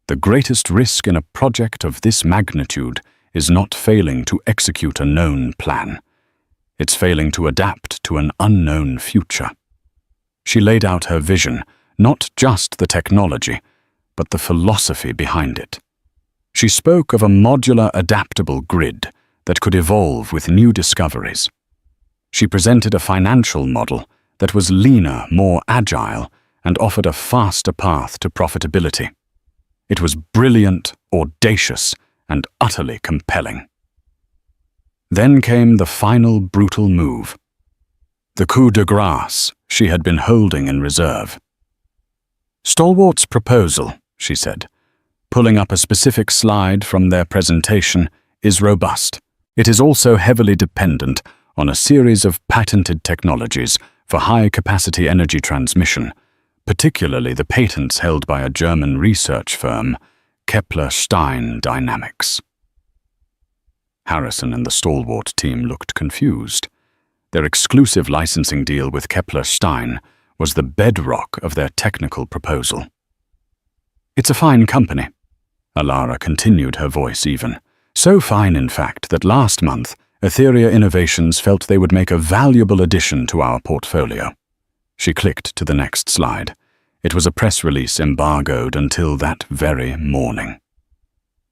The greatest risk in a project of this magnitude is not failing to execute a known plan. It's failing to adapt to an unknown future." She laid out her vision, not just the technology, but the philosophy behind it. She spoke of a modular, adaptable grid that could evolve with new discoveries. She presented a financial model that was leaner, more agile, and offered a faster path to profitability. It was brilliant, audacious, and utterly compelling. Then came the final brutal move. The coup de grace she had been holding in reserve. "Stalwart's proposal," she said, pulling up a specific slide from their presentation, "is robust. It is also heavily dependent on a series of patented technologies for high-capacity energy transmission, particularly the patents held by a German research firm, Kepler-Stein Dynamics. Harrison and the stalwart team looked confused. Their exclusive licensing deal with Kepler-Stein was the bedrock of their technical proposal. "It's a fine company," Alara continued, her voice even. "So fine, in fact, that last month, Etheria Innovations felt they would make a valuable addition to our portfolio." She clicked to the next slide. It was a press release embargoed until that very morning.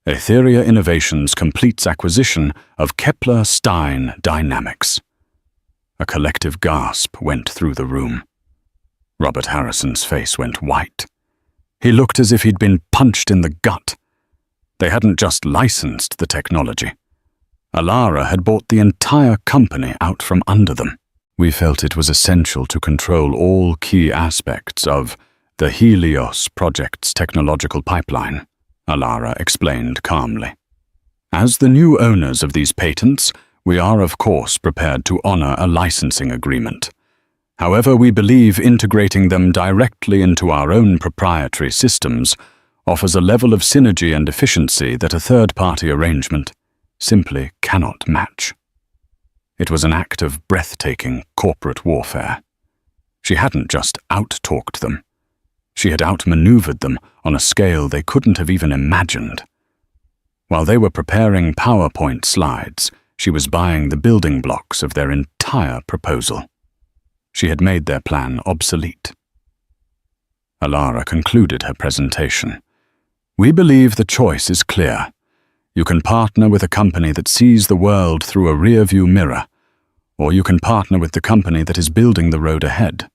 Etheria Innovations completes acquisition of Kepler-Stein Dynamics. A collective gasp went through the room. Robert Harrison's face went white. He looked as if he'd been punched in the gut. They hadn't just licensed the technology. Alara had bought the entire company out from under them. "We felt it was essential to control all key aspects of the Helios project's technological pipeline," Alara explained calmly. "As the new owners of these patents, we are of course prepared to honor a licensing agreement. However, we believe integrating them directly into our own proprietary systems offers a level of synergy and efficiency that a third-party arrangement simply cannot match." It was an act of breathtaking corporate warfare. She hadn't just out-talked them. She had outmaneuvered them on a scale they couldn't have even imagined. While they were preparing PowerPoint slides, she was buying the building blocks of their entire proposal. She had made their plan obsolete. Alara concluded her presentation. "We believe the choice is clear. You can partner with a company that sees the world through a rear-view mirror, or you can partner with the company that is building the road ahead."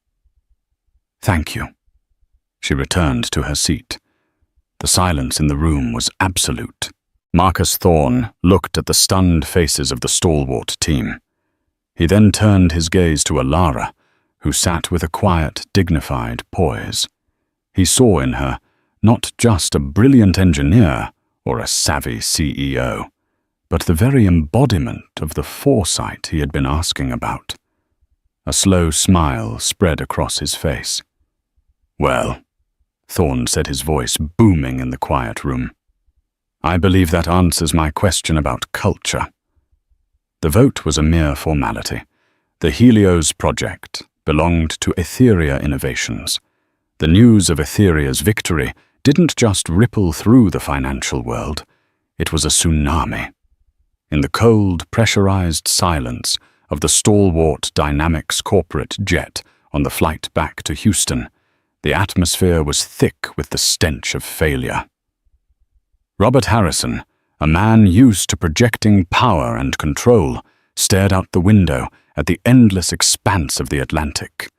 "Thank you." She returned to her seat. The silence in the room was absolute. Marcus Thorne looked at the stunned faces of the stalwart team. He then turned his gaze to Alara, who sat with a quiet, dignified poise. He saw in her not just a brilliant engineer or a savvy CEO, but the very embodiment of the foresight he had been asking about. A slow smile spread across his face. "Well," Thorne said, his voice booming in the quiet room, "I believe that answers my question about culture." The vote was a mere formality. The Helios project belonged to Etheria Innovations. The news of Etheria's victory didn't just ripple through the financial world. It was a tsunami. In the cold, pressurized silence of the stalwart Dynamics corporate jet on the flight back to Houston, the atmosphere was thick with the stench of failure. Robert Harrison, a man used to projecting power and control, stared out the window at the endless expanse of the Atlantic.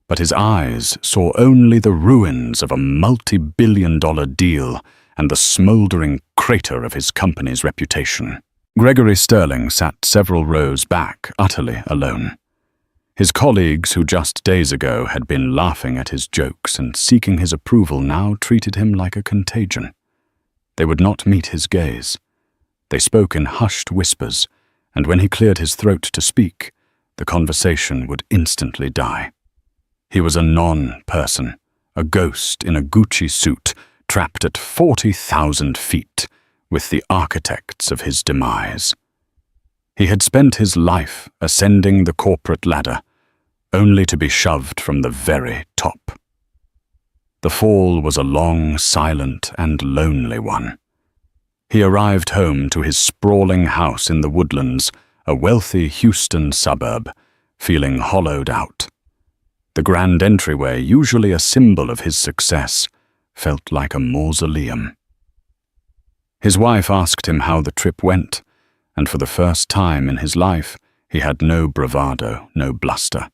But his eyes saw only the ruins of a multi-billion-dollar deal and the smoldering crater of his company's reputation. Gregory Sterling sat several rows back, utterly alone. His colleagues, who just days ago had been laughing at his jokes and seeking his approval, now treated him like a contagion. They would not meet his gaze. They spoke in hushed whispers, and when he cleared his throat to speak, the conversation would instantly die. He was a non-person, a ghost in a Gucci suit, trapped at 40,000 feet, with the architects of his demise. He had spent his life ascending the corporate ladder, only to be shoved from the very top. The fall was a long, silent, and lonely one. He arrived home to his sprawling house in the Woodlands, a wealthy Houston suburb, feeling hollowed out. The grand entryway, usually a symbol of his success, felt like a mausoleum. His wife asked him how the trip went, and for the first time in his life, he had no bravado, no bluster.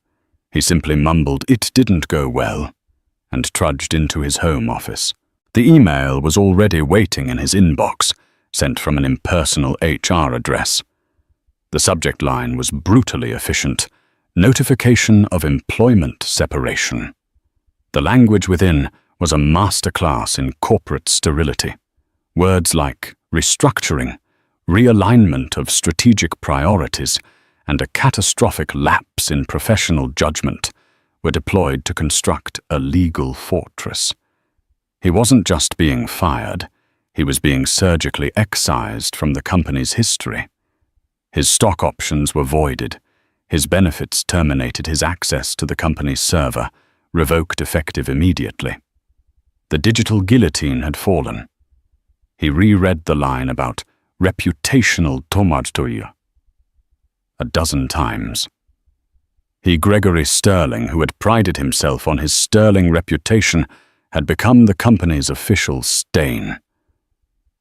He simply mumbled, "It didn't go well," and trudged into his home office. The email was already waiting in his inbox, sent from an impersonal HR address. The subject line was brutally efficient: notification of employment separation. The language within was a masterclass in corporate sterility. Words like restructuring, realignment of strategic priorities, and a catastrophic lapse in professional judgment were deployed to construct a legal fortress. He wasn't just being fired, he was being surgically excised from the company's history. His stock options were voided, his benefits terminated his access to the company's server, revoked effective immediately. The digital guillotine had fallen. He reread the line about reputational tomartoya 12 times. He, Gregory Sterling, who had prided himself on his sterling reputation, had become the company's official stain.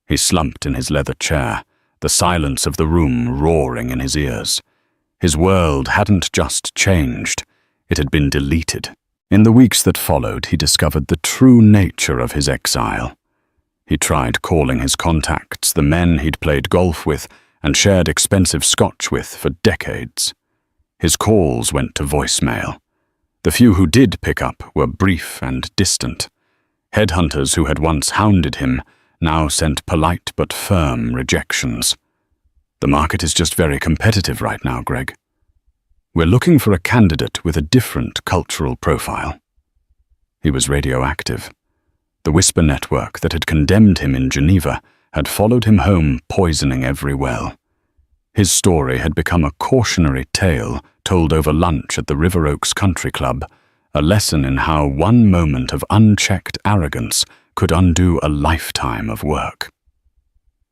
He slumped in his leather chair, the silence of the room roaring in his ears. His world hadn't just changed, it had been deleted. In the weeks that followed, he discovered the true nature of his exile. He tried calling his contacts, the men he'd played golf with and shared expensive scotch with for decades. His calls went to voicemail. The few who did pick up were brief and distant. Headhunters who had once hounded him now sent polite but firm rejections. The market is just very competitive right now, Greg. We're looking for a candidate with a different cultural profile. He was radioactive. The whisper network that had condemned him in Geneva had followed him home, poisoning every well. His story had become a cautionary tale told over lunch at the River Oaks Country Club, a lesson in how one moment of unchecked arrogance could undo a lifetime of work.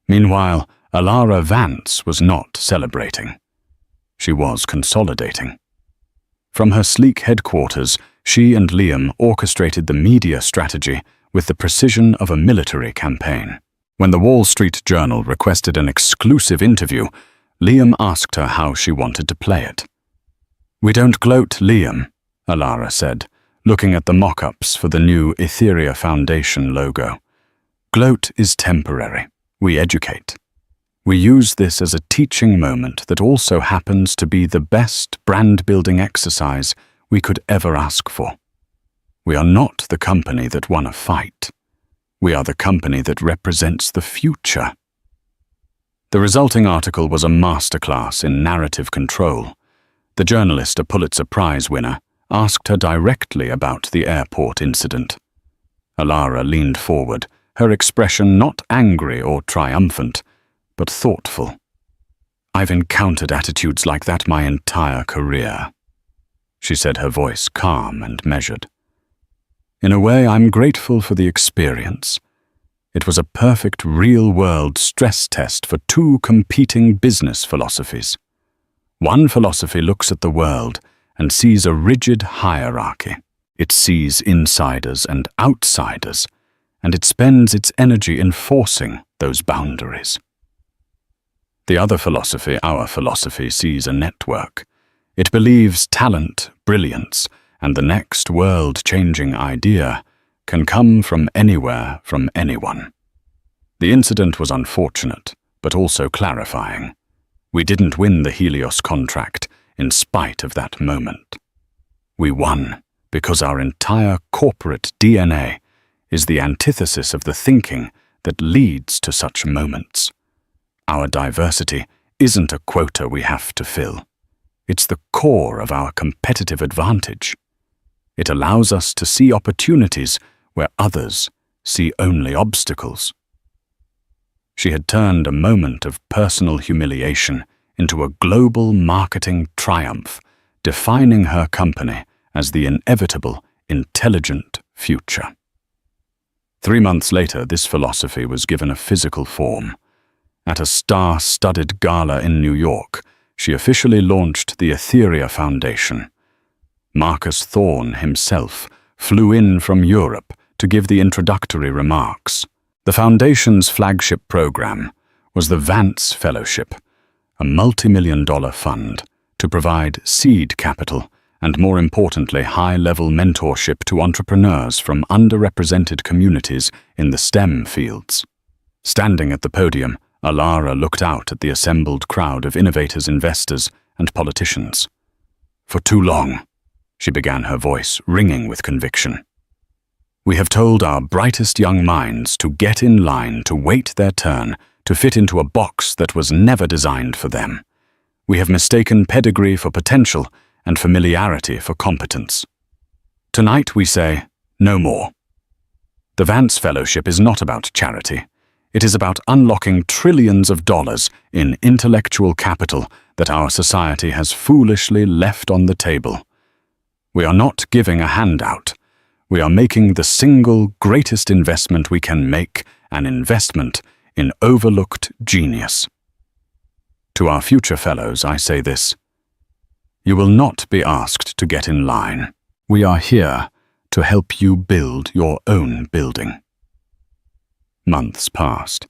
Meanwhile, Alara Vance was not celebrating. She was consolidating. From her sleek headquarters, she and Liam orchestrated the media strategy with the precision of a military campaign. When the Wall Street Journal requested an exclusive interview, Liam asked her how she wanted to play it. "We don't gloat, Liam," Alara said, looking at the mock-ups for the new Etheria Foundation logo. "Gloat is temporary. We educate. We use this as a teaching moment that also happens to be the best brand-building exercise we could ever ask for. We are not the company that won a fight. We are the company that represents the future." The resulting article was a masterclass in narrative control. The journalist, a Pulitzer Prize winner, asked her directly about the airport incident. Alara leaned forward, her expression not angry or triumphant, but thoughtful. "I've encountered attitudes like that my entire career," she said, her voice calm and measured. "In a way, I'm grateful for the experience. It was a perfect real-world stress test for two competing business philosophies. One philosophy looks at the world and sees a rigid hierarchy. It sees insiders and outsiders, and it spends its energy enforcing those boundaries. The other philosophy, our philosophy, sees a network. It believes talent, brilliance, and the next world-changing idea can come from anywhere, from anyone. The incident was unfortunate, but also clarifying. We didn't win the Helios contract in spite of that moment. We won because our entire corporate DNA is the antithesis of the thinking that leads to such moments. Our diversity isn't a quota we have to fill. It's the core of our competitive advantage. It allows us to see opportunities where others see only obstacles. She had turned a moment of personal humiliation into a global marketing triumph, defining her company as the inevitable, intelligent future. 3 months later, this philosophy was given a physical form. At a star-studded gala in New York, she officially launched the Etheria Foundation. Marcus Thorne himself flew in from Europe to give the introductory remarks. The Foundation's flagship program was the Vance Fellowship, a multi-million-dollar fund to provide seed capital and, more importantly, high-level mentorship to entrepreneurs from underrepresented communities in the STEM fields. Standing at the podium, Alara looked out at the assembled crowd of innovators, investors, and politicians. "For too long," she began, her voice ringing with conviction, "we have told our brightest young minds to get in line, to wait their turn, to fit into a box that was never designed for them. We have mistaken pedigree for potential and familiarity for competence. Tonight we say, no more. The Vance Fellowship is not about charity. It is about unlocking trillions of dollars in intellectual capital that our society has foolishly left on the table. We are not giving a handout. We are making the single greatest investment we can make, an investment in overlooked genius. To our future fellows, I say this: you will not be asked to get in line. We are here to help you build your own building. Months passed.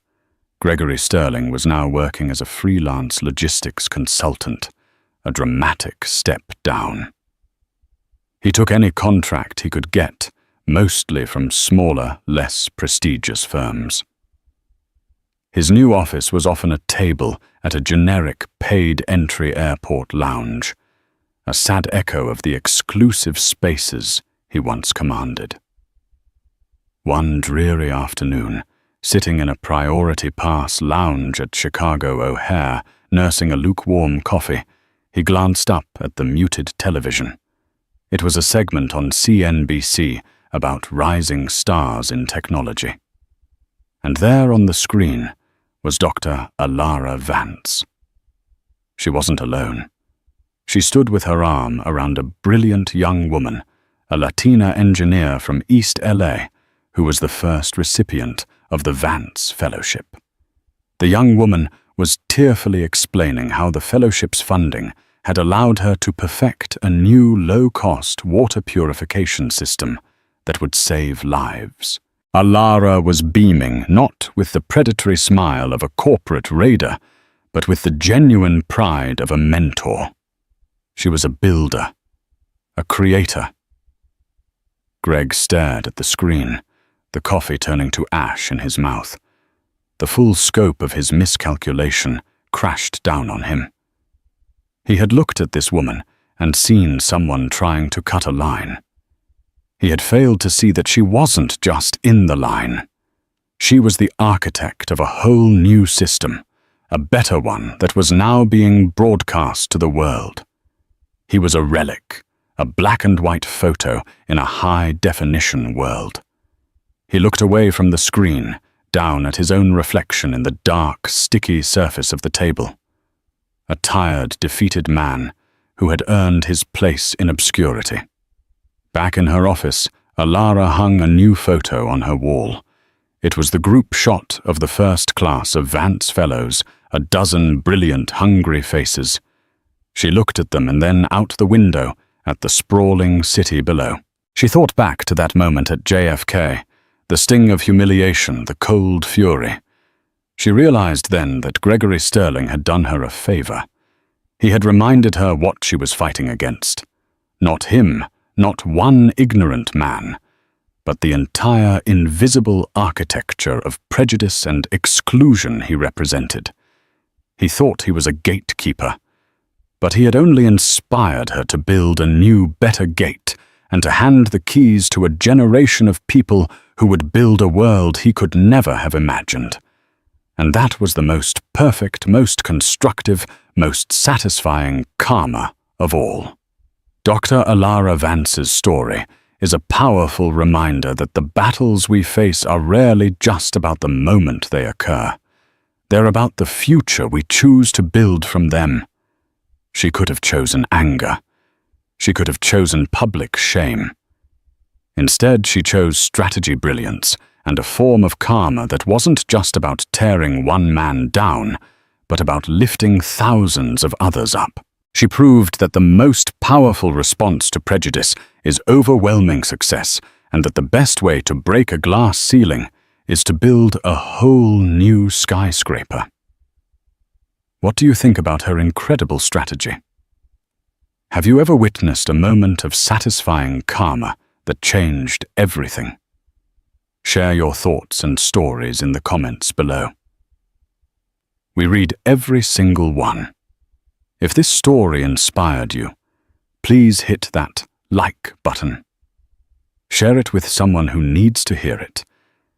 Gregory Sterling was now working as a freelance logistics consultant, a dramatic step down. He took any contract he could get, mostly from smaller, less prestigious firms. His new office was often a table at a generic paid-entry airport lounge, a sad echo of the exclusive spaces he once commanded. One dreary afternoon, sitting in a Priority Pass lounge at Chicago O'Hare, nursing a lukewarm coffee, he glanced up at the muted television. It was a segment on CNBC about rising stars in technology. And there on the screen was Dr. Alara Vance. She wasn't alone. She stood with her arm around a brilliant young woman, a Latina engineer from East LA, who was the first recipient of the Vance Fellowship. The young woman was tearfully explaining how the fellowship's funding had allowed her to perfect a new low-cost water purification system that would save lives. Alara was beaming, not with the predatory smile of a corporate raider, but with the genuine pride of a mentor. She was a builder, a creator. Greg stared at the screen, the coffee turning to ash in his mouth. The full scope of his miscalculation crashed down on him. He had looked at this woman and seen someone trying to cut a line. He had failed to see that she wasn't just in the line. She was the architect of a whole new system, a better one that was now being broadcast to the world. He was a relic, a black-and-white photo in a high-definition world. He looked away from the screen, down at his own reflection in the dark, sticky surface of the table. A tired, defeated man who had earned his place in obscurity. Back in her office, Alara hung a new photo on her wall. It was the group shot of the first class of Vance Fellows, a dozen brilliant, hungry faces. She looked at them and then out the window at the sprawling city below. She thought back to that moment at JFK, the sting of humiliation, the cold fury. She realized then that Gregory Sterling had done her a favor. He had reminded her what she was fighting against. Not him, not one ignorant man, but the entire invisible architecture of prejudice and exclusion he represented. He thought he was a gatekeeper, but he had only inspired her to build a new, better gate and to hand the keys to a generation of people who would build a world he could never have imagined. And that was the most perfect, most constructive, most satisfying karma of all. Dr. Alara Vance's story is a powerful reminder that the battles we face are rarely just about the moment they occur. They're about the future we choose to build from them. She could have chosen anger. She could have chosen public shame. Instead, she chose strategy brilliance and a form of karma that wasn't just about tearing one man down, but about lifting thousands of others up. She proved that the most powerful response to prejudice is overwhelming success, and that the best way to break a glass ceiling is to build a whole new skyscraper. What do you think about her incredible strategy? Have you ever witnessed a moment of satisfying karma that changed everything? Share your thoughts and stories in the comments below. We read every single one. If this story inspired you, please hit that like button. Share it with someone who needs to hear it,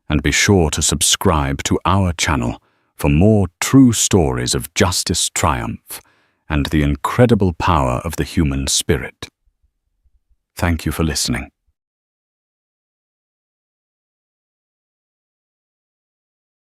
and be sure to subscribe to our channel for more true stories of justice triumph and the incredible power of the human spirit. Thank you for listening.